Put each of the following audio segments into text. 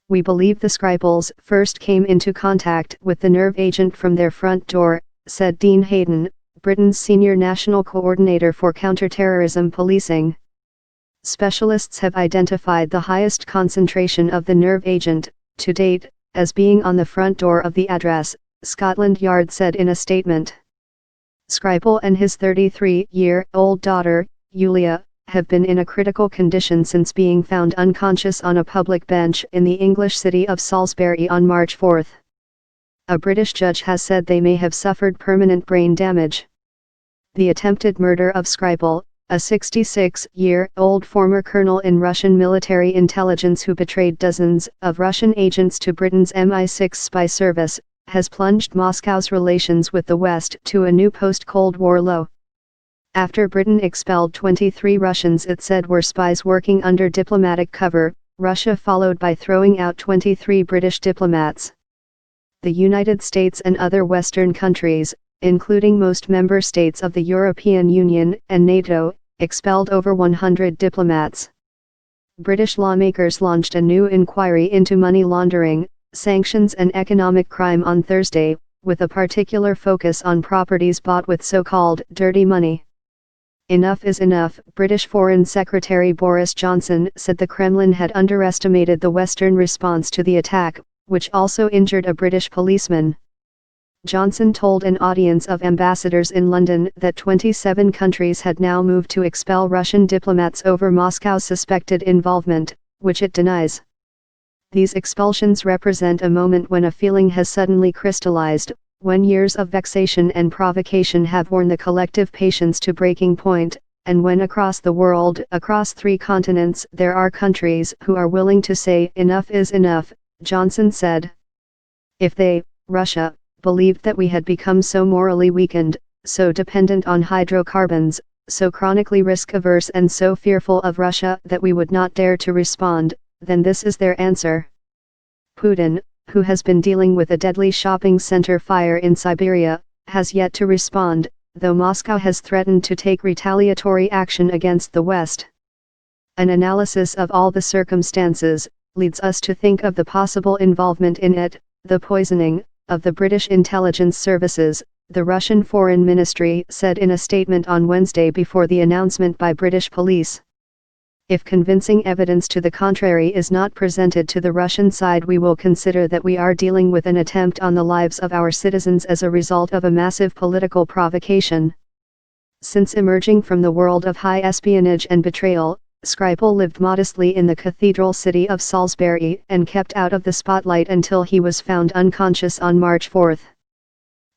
"We believe the Skripals first came into contact with the nerve agent from their front door," said Dean Haydon, Britain's senior national coordinator for counter-terrorism policing. Specialists have identified the highest concentration of the nerve agent, to date, as being on the front door of the address, Scotland Yard said in a statement. Skripal and his 33-year-old daughter, Yulia, have been in a critical condition since being found unconscious on a public bench in the English city of Salisbury on March 4. A British judge has said they may have suffered permanent brain damage. The attempted murder of Skripal, a 66-year-old former colonel in Russian military intelligence who betrayed dozens of Russian agents to Britain's MI6 spy service, has plunged Moscow's relations with the West to a new post-Cold War low. After Britain expelled 23 Russians it said were spies working under diplomatic cover, Russia followed by throwing out 23 British diplomats. The United States and other Western countries, including most member states of the European Union and NATO, expelled over 100 diplomats. British lawmakers launched a new inquiry into money laundering, sanctions and economic crime on Thursday, with a particular focus on properties bought with so-called dirty money. Enough is enough, British Foreign Secretary Boris Johnson said the Kremlin had underestimated the Western response to the attack, which also injured a British policeman. Johnson told an audience of ambassadors in London that 27 countries had now moved to expel Russian diplomats over Moscow's suspected involvement, which it denies. These expulsions represent a moment when a feeling has suddenly crystallized, when years of vexation and provocation have worn the collective patience to breaking point, and when across the world, across 3 continents, there are countries who are willing to say enough is enough, Johnson said. If they, Russia, believed that we had become so morally weakened, so dependent on hydrocarbons, so chronically risk-averse and so fearful of Russia that we would not dare to respond, then this is their answer. Putin, who has been dealing with a deadly shopping center fire in Siberia, has yet to respond, though Moscow has threatened to take retaliatory action against the West. An analysis of all the circumstances leads us to think of the possible involvement in it, the poisoning, of the British intelligence services, the Russian Foreign Ministry said in a statement on Wednesday before the announcement by British police. If convincing evidence to the contrary is not presented to the Russian side, we will consider that we are dealing with an attempt on the lives of our citizens as a result of a massive political provocation. Since emerging from the world of high espionage and betrayal, Skripal lived modestly in the cathedral city of Salisbury and kept out of the spotlight until he was found unconscious on March 4.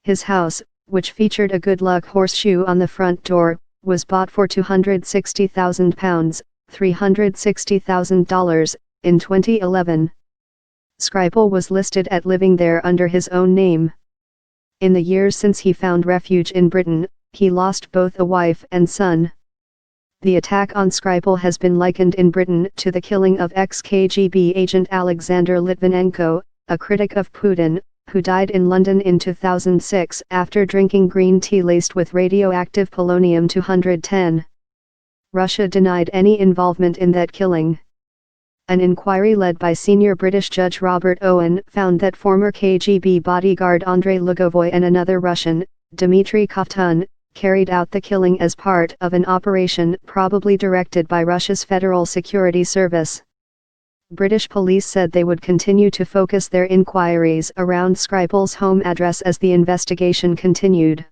His house, which featured a good luck horseshoe on the front door, was bought for £260,000. $360,000, in 2011. Skripal was listed at living there under his own name. In the years since he found refuge in Britain, he lost both a wife and son. The attack on Skripal has been likened in Britain to the killing of ex-KGB agent Alexander Litvinenko, a critic of Putin, who died in London in 2006 after drinking green tea laced with radioactive polonium-210. Russia denied any involvement in that killing. An inquiry led by senior British judge Robert Owen found that former KGB bodyguard Andrei Lugovoy and another Russian, Dmitry Kovtun, carried out the killing as part of an operation probably directed by Russia's Federal Security Service. British police said they would continue to focus their inquiries around Skripal's home address as the investigation continued.